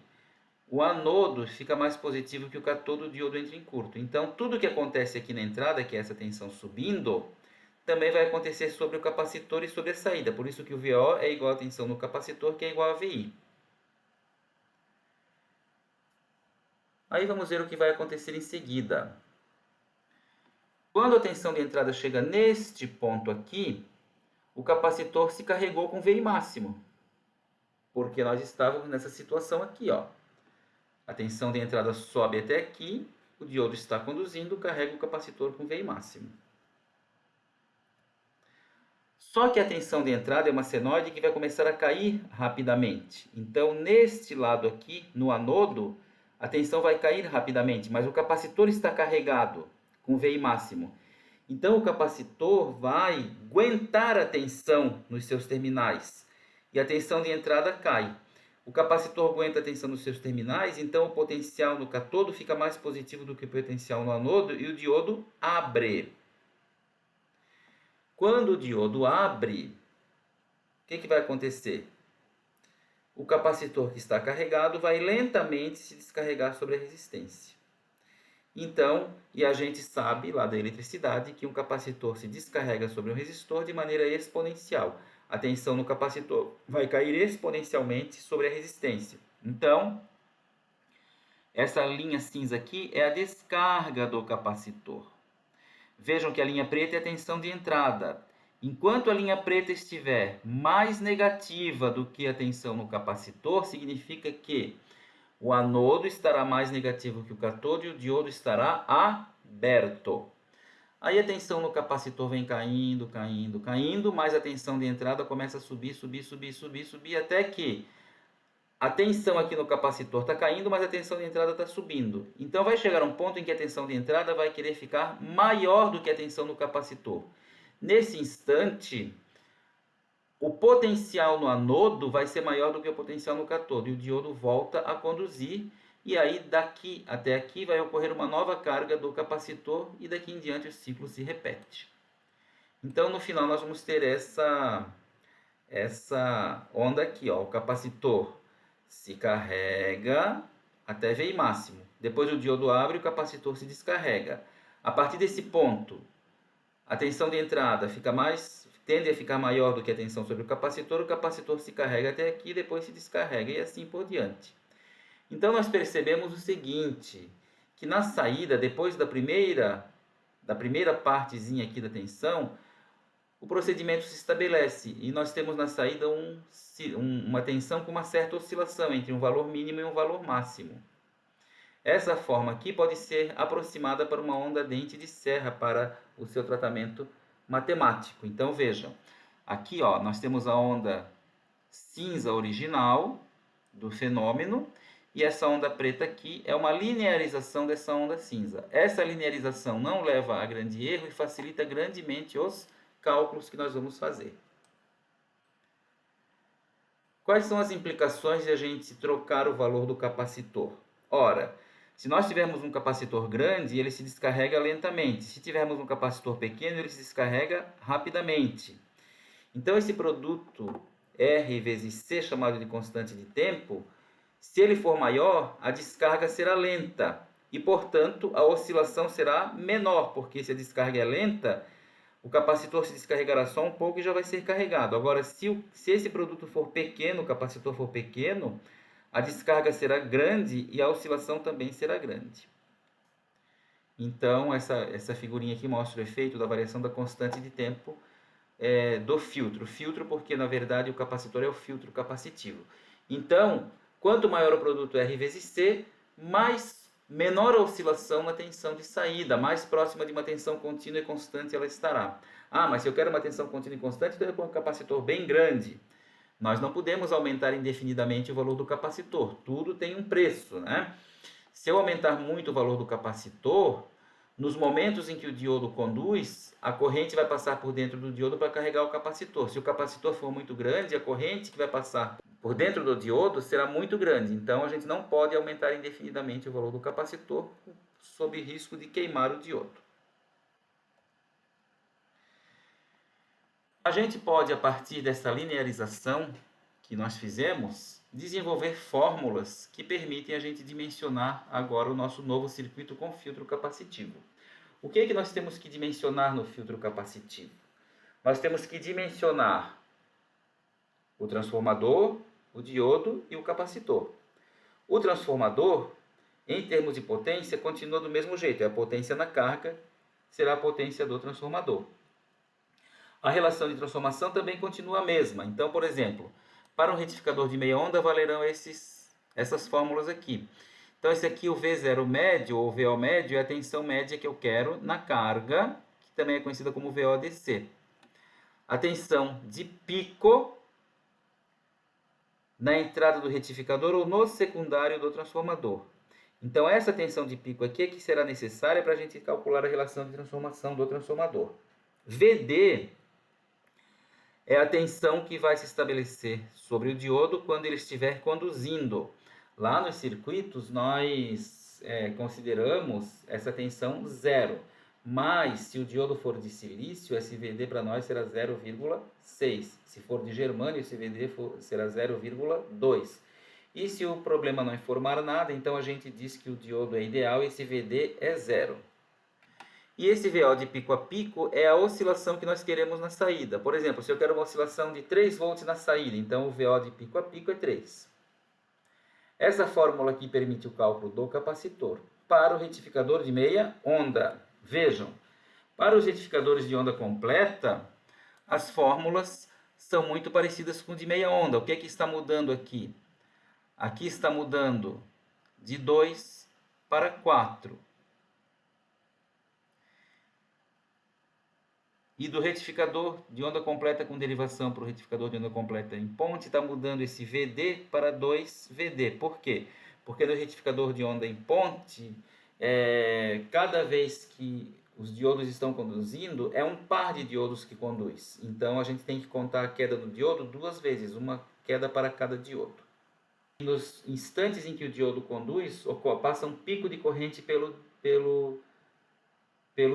[SPEAKER 1] o anodo fica mais positivo que o cátodo, o diodo entra em curto. Então, tudo que acontece aqui na entrada, que é essa tensão subindo, também vai acontecer sobre o capacitor e sobre a saída. Por isso que o VO é igual à tensão no capacitor, que é igual a VI. Aí vamos ver o que vai acontecer em seguida. Quando a tensão de entrada chega neste ponto aqui, o capacitor se carregou com VI máximo. Porque nós estávamos nessa situação aqui, ó. A tensão de entrada sobe até aqui, o diodo está conduzindo, carrega o capacitor com VI máximo. Só que a tensão de entrada é uma senoide que vai começar a cair rapidamente. Então, neste lado aqui, no anodo, a tensão vai cair rapidamente, mas o capacitor está carregado com VI máximo. Então, o capacitor vai aguentar a tensão nos seus terminais e a tensão de entrada cai. O capacitor aguenta a tensão nos seus terminais, então o potencial no cátodo fica mais positivo do que o potencial no anodo e o diodo abre. Quando o diodo abre, o que vai acontecer? o capacitor que está carregado vai lentamente se descarregar sobre a resistência. Então, e a gente sabe lá da eletricidade que um capacitor se descarrega sobre um resistor de maneira exponencial. A tensão no capacitor vai cair exponencialmente sobre a resistência. Então, essa linha cinza aqui é a descarga do capacitor. Vejam que a linha preta é a tensão de entrada. Enquanto a linha preta estiver mais negativa do que a tensão no capacitor, significa que o anodo estará mais negativo que o catode e o diodo estará aberto. Aí a tensão no capacitor vem caindo, caindo, caindo, mas a tensão de entrada começa a subir, subir, subir, subir, subir, até que a tensão aqui no capacitor está caindo, mas a tensão de entrada está subindo. Então vai chegar um ponto em que a tensão de entrada vai querer ficar maior do que a tensão no capacitor. Nesse instante, o potencial no anodo vai ser maior do que o potencial no cátodo e o diodo volta a conduzir, e aí daqui até aqui vai ocorrer uma nova carga do capacitor e daqui em diante o ciclo se repete. Então no final nós vamos ter essa onda aqui, ó, o capacitor se carrega até VI máximo. Depois o diodo abre e o capacitor se descarrega. A partir desse ponto, a tensão de entrada tende a ficar maior do que a tensão sobre o capacitor se carrega até aqui e depois se descarrega e assim por diante. Então nós percebemos o seguinte, que na saída, depois da primeira partezinha aqui da tensão, o procedimento se estabelece e nós temos na saída uma tensão com uma certa oscilação entre um valor mínimo e um valor máximo. Essa forma aqui pode ser aproximada para uma onda dente de serra para o seu tratamento matemático. Então vejam, aqui ó, nós temos a onda cinza original do fenômeno e essa onda preta aqui é uma linearização dessa onda cinza. Essa linearização não leva a grande erro e facilita grandemente os cálculos que nós vamos fazer. Quais são as implicações de a gente trocar o valor do capacitor? Ora, se nós tivermos um capacitor grande, ele se descarrega lentamente. Se tivermos um capacitor pequeno, ele se descarrega rapidamente. Então, esse produto R vezes C, chamado de constante de tempo, se ele for maior, a descarga será lenta. E, portanto, a oscilação será menor, porque se a descarga é lenta, o capacitor se descarregará só um pouco e já vai ser carregado. Agora, se esse produto for pequeno, o capacitor for pequeno, a descarga será grande e a oscilação também será grande. Então, essa figurinha aqui mostra o efeito da variação da constante de tempo do filtro. Filtro porque, na verdade, o capacitor é o filtro capacitivo. Então, quanto maior o produto R vezes C, menor a oscilação na tensão de saída, mais próxima de uma tensão contínua e constante ela estará. Ah, mas se eu quero uma tensão contínua e constante, então eu ponho um capacitor bem grande. Nós não podemos aumentar indefinidamente o valor do capacitor. Tudo tem um preço, né? Se eu aumentar muito o valor do capacitor, nos momentos em que o diodo conduz, a corrente vai passar por dentro do diodo para carregar o capacitor. Se o capacitor for muito grande, a corrente que vai passar por dentro do diodo será muito grande. Então, a gente não pode aumentar indefinidamente o valor do capacitor sob risco de queimar o diodo. A gente pode, a partir dessa linearização que nós fizemos, desenvolver fórmulas que permitem a gente dimensionar agora o nosso novo circuito com filtro capacitivo. O que é que nós temos que dimensionar no filtro capacitivo? Nós temos que dimensionar o transformador, o diodo e o capacitor. O transformador, em termos de potência, continua do mesmo jeito. É a potência na carga, será a potência do transformador. A relação de transformação também continua a mesma. Então, por exemplo, para um retificador de meia onda valerão essas fórmulas aqui. Então, esse aqui, o V0 médio ou VO médio, é a tensão média que eu quero na carga, que também é conhecida como VODC. A tensão de pico na entrada do retificador ou no secundário do transformador. Então, essa tensão de pico aqui é que será necessária para a gente calcular a relação de transformação do transformador. VD é a tensão que vai se estabelecer sobre o diodo quando ele estiver conduzindo. Lá nos circuitos, nós consideramos essa tensão zero. Mas, se o diodo for de silício, esse VD para nós será 0,6. Se for de germânio, esse VD será 0,2. E se o problema não informar nada, então a gente diz que o diodo é ideal e esse VD é 0. E esse VO de pico a pico é a oscilação que nós queremos na saída. Por exemplo, se eu quero uma oscilação de 3 volts na saída, então o VO de pico a pico é 3. Essa fórmula aqui permite o cálculo do capacitor. Para o retificador de meia onda, vejam, para os retificadores de onda completa, as fórmulas são muito parecidas com o de meia onda. O que é que está mudando aqui? Aqui está mudando de 2 para 4. E do retificador de onda completa com derivação para o retificador de onda completa em ponte, está mudando esse VD para 2VD. Por quê? Porque no retificador de onda em ponte, cada vez que os diodos estão conduzindo, é um par de diodos que conduz. Então, a gente tem que contar a queda do diodo 2 vezes, uma queda para cada diodo. Nos instantes em que o diodo conduz, passa um pico de corrente pelo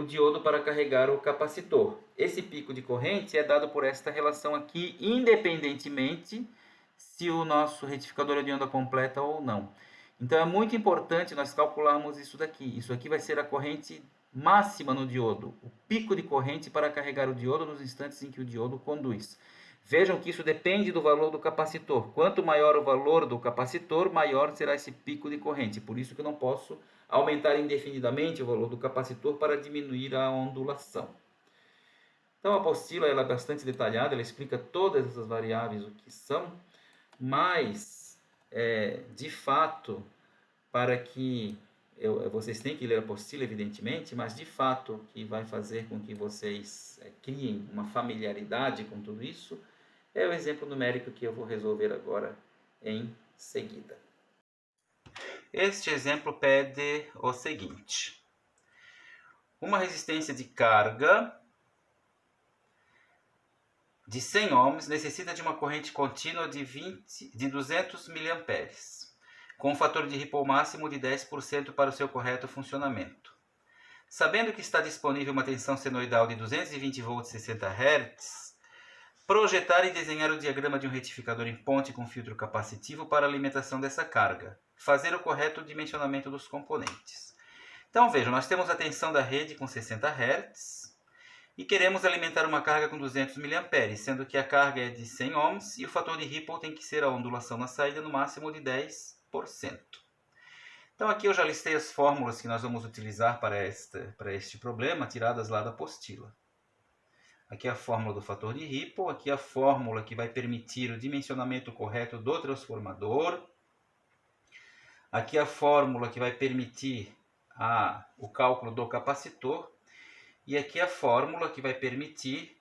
[SPEAKER 1] diodo para carregar o capacitor. Esse pico de corrente é dado por esta relação aqui, independentemente se o nosso retificador é de onda completa ou não. Então, é muito importante nós calcularmos isso daqui. Isso aqui vai ser a corrente máxima no diodo, o pico de corrente para carregar o diodo nos instantes em que o diodo conduz. Vejam que isso depende do valor do capacitor. Quanto maior o valor do capacitor, maior será esse pico de corrente. Por isso que eu não posso aumentar indefinidamente o valor do capacitor para diminuir a ondulação. Então, a apostila ela é bastante detalhada, ela explica todas essas variáveis, o que são, mas, de fato, para que vocês têm que ler a apostila, evidentemente, mas, de fato, o que vai fazer com que vocês criem uma familiaridade com tudo isso é o exemplo numérico que eu vou resolver agora em seguida. Este exemplo pede o seguinte: uma resistência de carga de 100 ohms necessita de uma corrente contínua de 200 mA, com um fator de Ripple máximo de 10% para o seu correto funcionamento. Sabendo que está disponível uma tensão senoidal de 220 volts 60 Hz, projetar e desenhar o diagrama de um retificador em ponte com filtro capacitivo para a alimentação dessa carga. Fazer o correto dimensionamento dos componentes. Então, vejam, nós temos a tensão da rede com 60 Hz e queremos alimentar uma carga com 200 mA, sendo que a carga é de 100 ohms e o fator de Ripple tem que ser a ondulação na saída no máximo de 10%. Então, aqui eu já listei as fórmulas que nós vamos utilizar para este problema, tiradas lá da apostila. Aqui é a fórmula do fator de Ripple, aqui é a fórmula que vai permitir o dimensionamento correto do transformador. Aqui é a fórmula que vai permitir o cálculo do capacitor. E aqui é a fórmula que vai permitir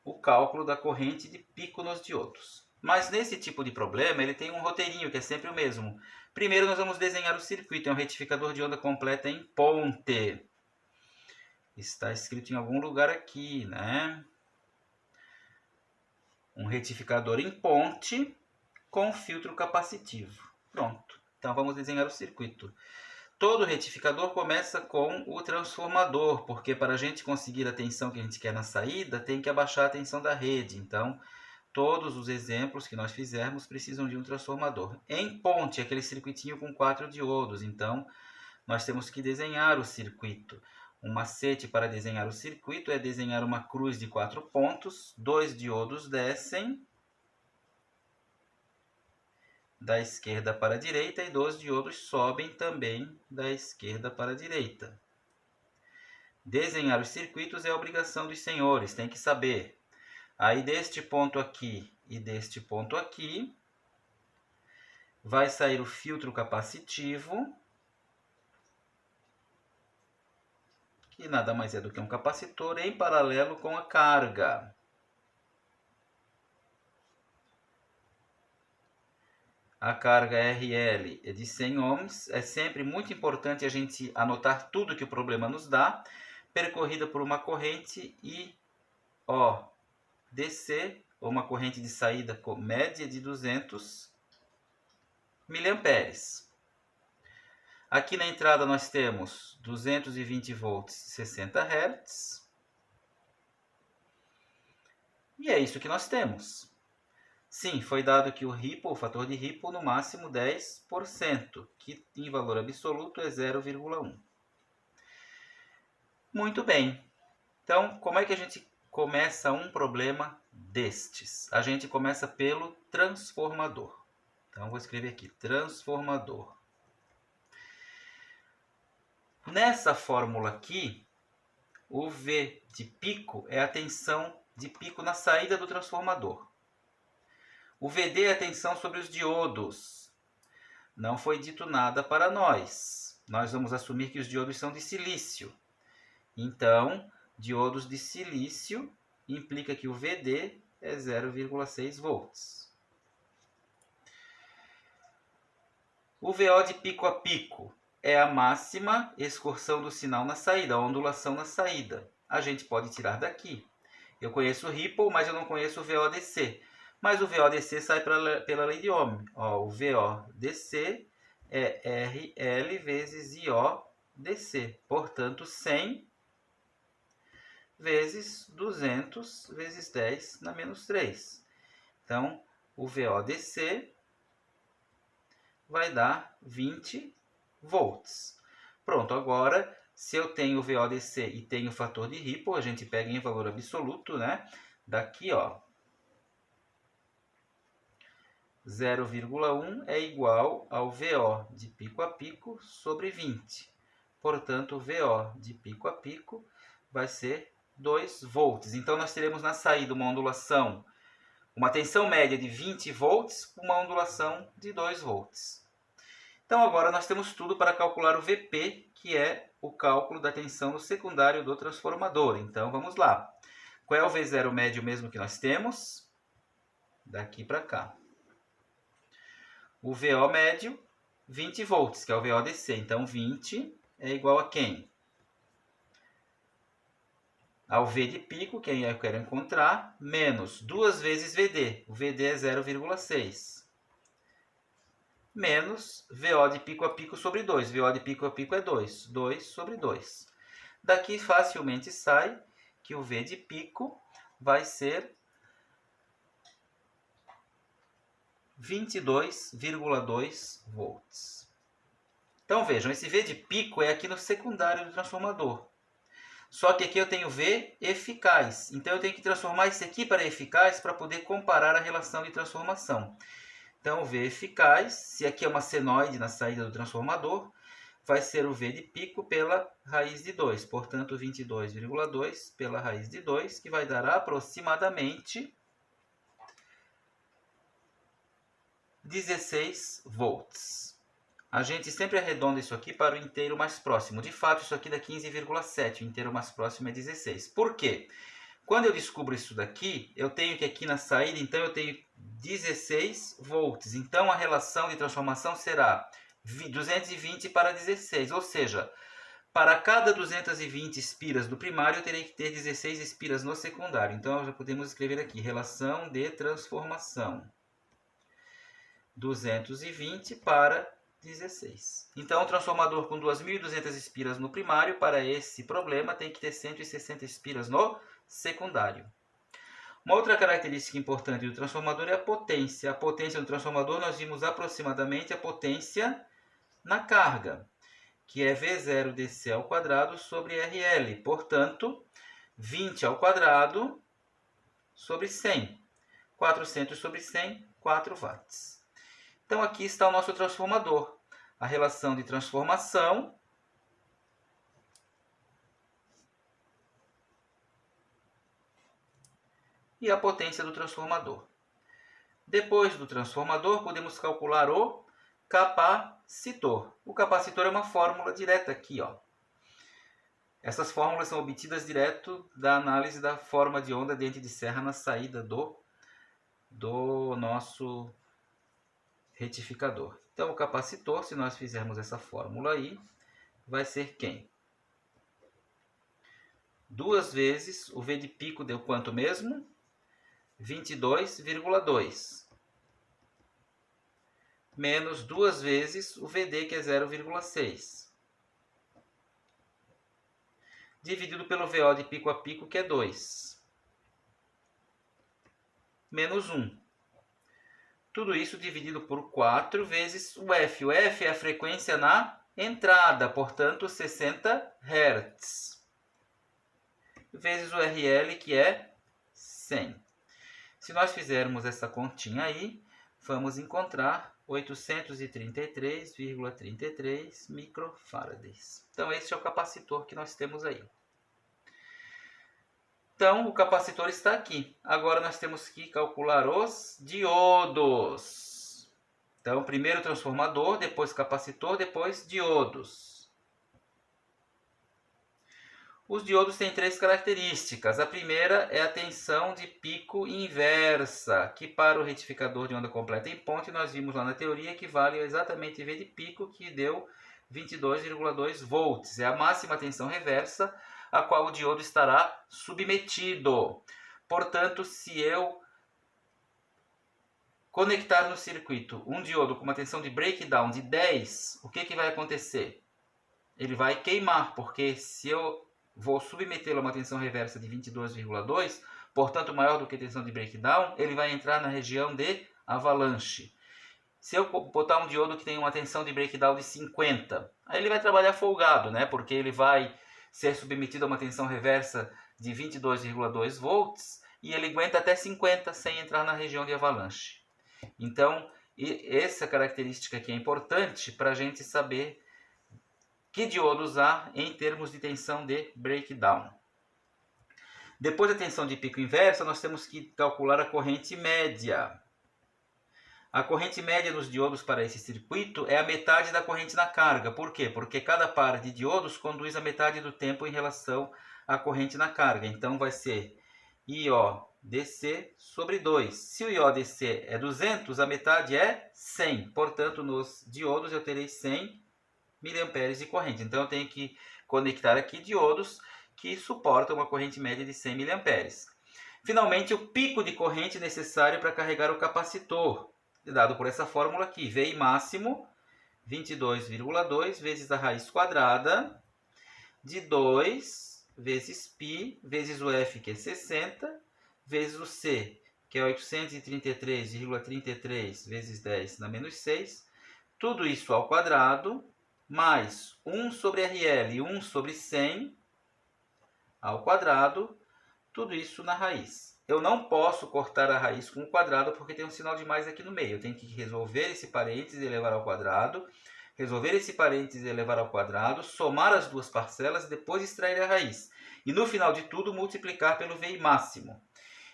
[SPEAKER 1] o cálculo da corrente de pico nos diodos. Mas nesse tipo de problema, ele tem um roteirinho que é sempre o mesmo. Primeiro nós vamos desenhar o circuito, é um retificador de onda completa em ponte. Está escrito em algum lugar aqui, né? Um retificador em ponte com filtro capacitivo. Pronto. Então vamos desenhar o circuito. Todo retificador começa com o transformador, porque para a gente conseguir a tensão que a gente quer na saída, tem que abaixar a tensão da rede. Então, todos os exemplos que nós fizermos precisam de um transformador. Em ponte, aquele circuitinho com 4 diodos. Então, nós temos que desenhar o circuito. Um macete para desenhar o circuito é desenhar uma cruz de 4 pontos, 2 diodos descem da esquerda para a direita e 2 diodos sobem também da esquerda para a direita. Desenhar os circuitos é obrigação dos senhores, tem que saber. Aí deste ponto aqui e deste ponto aqui, vai sair o filtro capacitivo, que nada mais é do que um capacitor em paralelo com a carga. A carga RL é de 100 ohms. É sempre muito importante a gente anotar tudo que o problema nos dá, percorrida por uma corrente DC, ou uma corrente de saída média de 200 mA. Aqui na entrada nós temos 220 volts, 60 Hz. E é isso que nós temos. Sim, foi dado que o Ripple, o fator de Ripple, no máximo 10%, que em valor absoluto é 0,1. Muito bem. Então, como é que a gente começa um problema destes? A gente começa pelo transformador. Então, vou escrever aqui, transformador. Nessa fórmula aqui, o V de pico é a tensão de pico na saída do transformador. O VD é a tensão sobre os diodos. Não foi dito nada para nós. Nós vamos assumir que os diodos são de silício. Então, diodos de silício implica que o VD é 0,6 volts. O VO de pico a pico é a máxima excursão do sinal na saída, a ondulação na saída. A gente pode tirar daqui. Eu conheço o Ripple, mas eu não conheço o VODC. Mas o VODC sai pela lei de Ohm. O VODC é RL vezes IODC. Portanto, 100 vezes 200 vezes 10 na menos 3. Então, o VODC vai dar 20 volts. Pronto, agora, se eu tenho o VODC e tenho o fator de Ripple, a gente pega em valor absoluto, né? Daqui, ó, 0,1 é igual ao VO de pico a pico sobre 20. Portanto, o VO de pico a pico vai ser 2 volts. Então, nós teremos na saída uma ondulação, uma tensão média de 20 volts, uma ondulação de 2 volts. Então, agora nós temos tudo para calcular o VP, que é o cálculo da tensão no secundário do transformador. Então, vamos lá. Qual é o V0 médio mesmo que nós temos? Daqui para cá. O VO médio, 20 volts, que é o VODC. Então, 20 é igual a quem? Ao V de pico, que eu quero encontrar, menos 2 vezes VD. O VD é 0,6. Menos VO de pico a pico sobre 2. VO de pico a pico é 2. 2 sobre 2. Daqui facilmente sai que o V de pico vai ser 22,2 volts. Então vejam, esse V de pico é aqui no secundário do transformador. Só que aqui eu tenho V eficaz. Então eu tenho que transformar isso aqui para eficaz para poder comparar a relação de transformação. Então, o V eficaz, se aqui é uma senoide na saída do transformador, vai ser o V de pico pela raiz de 2. Portanto, 22,2 pela raiz de 2, que vai dar aproximadamente 16 volts. A gente sempre arredonda isso aqui para o inteiro mais próximo. De fato, isso aqui dá 15,7. O inteiro mais próximo é 16. Por quê? Quando eu descubro isso daqui, eu tenho que aqui na saída, então eu tenho 16 volts. Então, a relação de transformação será 220 para 16. Ou seja, para cada 220 espiras do primário, eu terei que ter 16 espiras no secundário. Então, já podemos escrever aqui, relação de transformação. 220 para 16. Então, o transformador com 2.200 espiras no primário, para esse problema, tem que ter 160 espiras no secundário. Uma outra característica importante do transformador é a potência. A potência do transformador, nós vimos aproximadamente a potência na carga, que é V0 dC ao quadrado sobre RL. Portanto, 20 ao quadrado sobre 100. 400 sobre 100, 4 watts. Então, aqui está o nosso transformador. A relação de transformação e a potência do transformador. Depois do transformador, podemos calcular o capacitor. O capacitor é uma fórmula direta aqui, ó. Essas fórmulas são obtidas direto da análise da forma de onda dente de serra na saída do nosso retificador. Então, o capacitor, se nós fizermos essa fórmula aí, vai ser quem? 2 vezes o V de pico deu quanto mesmo? 22,2. menos 2 vezes o VD, que é 0,6. Dividido pelo VO de pico a pico, que é 2. Menos 1. Tudo isso dividido por 4 vezes o F. O F é a frequência na entrada, portanto 60 Hz. Vezes o RL, que é 100. Se nós fizermos essa continha aí, vamos encontrar 833,33 microfarads. Então esse é o capacitor que nós temos aí. Então, o capacitor está aqui. Agora nós temos que calcular os diodos. Então, primeiro transformador, depois capacitor, depois diodos. Os diodos têm 3 características. A primeira é a tensão de pico inversa, que para o retificador de onda completa em ponte, nós vimos lá na teoria que vale exatamente V de pico, que deu 22,2 volts. É a máxima tensão reversa a qual o diodo estará submetido. Portanto, se eu conectar no circuito um diodo com uma tensão de breakdown de 10, o que vai acontecer? Ele vai queimar, porque se eu vou submetê-lo a uma tensão reversa de 22,2, portanto maior do que a tensão de breakdown, ele vai entrar na região de avalanche. Se eu botar um diodo que tem uma tensão de breakdown de 50, aí ele vai trabalhar folgado, né? Porque ele vai ser submetido a uma tensão reversa de 22,2 volts e ele aguenta até 50 sem entrar na região de avalanche. Então, essa característica aqui é importante para a gente saber que diodo usar em termos de tensão de breakdown. Depois da tensão de pico inversa, nós temos que calcular a corrente média. A corrente média nos diodos para esse circuito é a metade da corrente na carga. Por quê? Porque cada par de diodos conduz a metade do tempo em relação à corrente na carga. Então vai ser IODC sobre 2. Se o IODC é 200, a metade é 100. Portanto, nos diodos eu terei 100 mA de corrente. Então eu tenho que conectar aqui diodos que suportam uma corrente média de 100 mA. Finalmente, o pico de corrente necessário para carregar o capacitor, dado por essa fórmula aqui, VI máximo 22,2 vezes a raiz quadrada de 2 vezes π vezes o F, que é 60, vezes o C, que é 833,33 vezes 10 na menos 6, tudo isso ao quadrado, mais 1 sobre RL e 1 sobre 100 ao quadrado, tudo isso na raiz. Eu não posso cortar a raiz com o quadrado porque tem um sinal de mais aqui no meio. Eu tenho que resolver esse parênteses e elevar ao quadrado, resolver esse parênteses e elevar ao quadrado, somar as duas parcelas e depois extrair a raiz. E no final de tudo, multiplicar pelo VI máximo.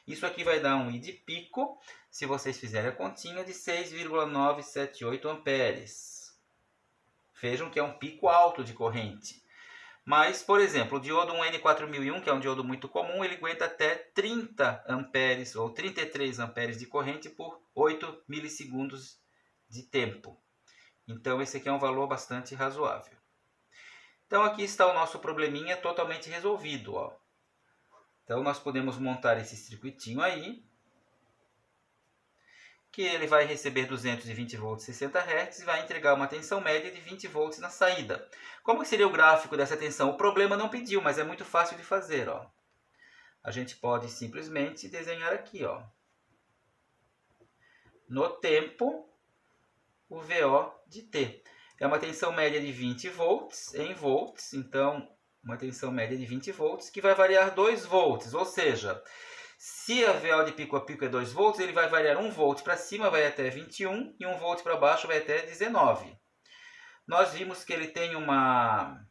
[SPEAKER 1] Isso aqui vai dar um I de pico, se vocês fizerem a continha, de 6,978 amperes. Vejam que é um pico alto de corrente. Mas, por exemplo, o diodo 1N4001, que é um diodo muito comum, ele aguenta até 30 amperes ou 33 amperes de corrente por 8 milissegundos de tempo. Então, esse aqui é um valor bastante razoável. Então, aqui está o nosso probleminha totalmente resolvido. Ó. Então, nós podemos montar esse circuitinho aí, que ele vai receber 220 volts 60 Hz e vai entregar uma tensão média de 20 volts na saída. Como seria o gráfico dessa tensão? O problema não pediu, mas é muito fácil de fazer. Ó. A gente pode simplesmente desenhar aqui. Ó. No tempo, o VO de T. É uma tensão média de 20 volts em volts, então uma tensão média de 20 volts que vai variar 2 volts, ou seja, se a VO de pico a pico é 2 volts, ele vai variar 1 volt para cima, vai até 21, e 1 volt para baixo vai até 19. Nós vimos que ele tem uma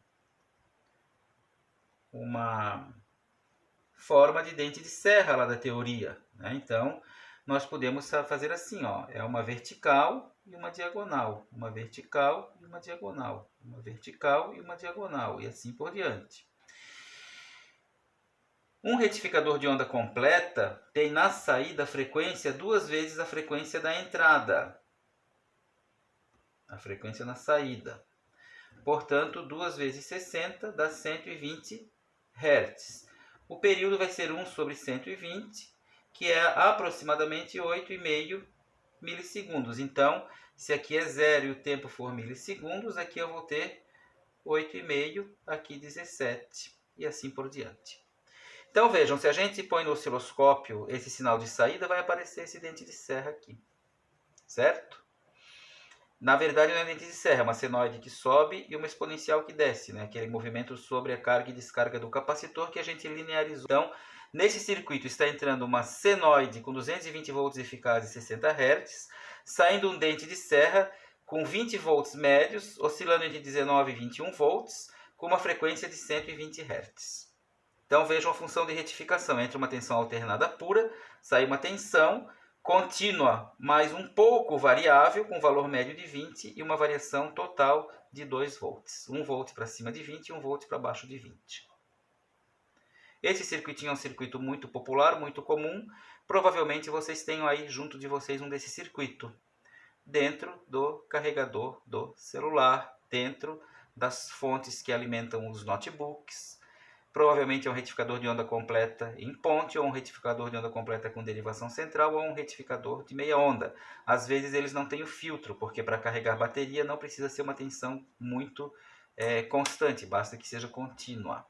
[SPEAKER 1] forma de dente de serra lá da teoria. Né? Então, nós podemos fazer assim, ó, é uma vertical e uma diagonal, uma vertical e uma diagonal, uma vertical e uma diagonal, e assim por diante. Um retificador de onda completa tem na saída a frequência 2 vezes a frequência da entrada. A frequência na saída. Portanto, 2 vezes 60 dá 120 Hz. O período vai ser 1 sobre 120, que é aproximadamente 8,5 milissegundos. Então, se aqui é 0 e o tempo for milissegundos, aqui eu vou ter 8,5, aqui 17 e assim por diante. Então vejam, se a gente põe no osciloscópio esse sinal de saída, vai aparecer esse dente de serra aqui, certo? Na verdade não é dente de serra, é uma senoide que sobe e uma exponencial que desce, né? Aquele movimento sobre a carga e descarga do capacitor que a gente linearizou. Então, nesse circuito está entrando uma senoide com 220 volts eficaz e 60 Hz, saindo um dente de serra com 20 volts médios, oscilando entre 19 e 21 volts, com uma frequência de 120 Hz. Então vejam a função de retificação. Entre uma tensão alternada pura, sai uma tensão contínua, mais um pouco variável, com valor médio de 20 e uma variação total de 2 volts. 1 volt para cima de 20 e 1 volt para baixo de 20. Esse circuitinho é um circuito muito popular, muito comum. Provavelmente vocês tenham aí junto de vocês um desse circuito, dentro do carregador do celular, dentro das fontes que alimentam os notebooks. Provavelmente é um retificador de onda completa em ponte, ou um retificador de onda completa com derivação central, ou um retificador de meia onda. Às vezes eles não têm o filtro, porque para carregar bateria não precisa ser uma tensão muito constante, basta que seja contínua.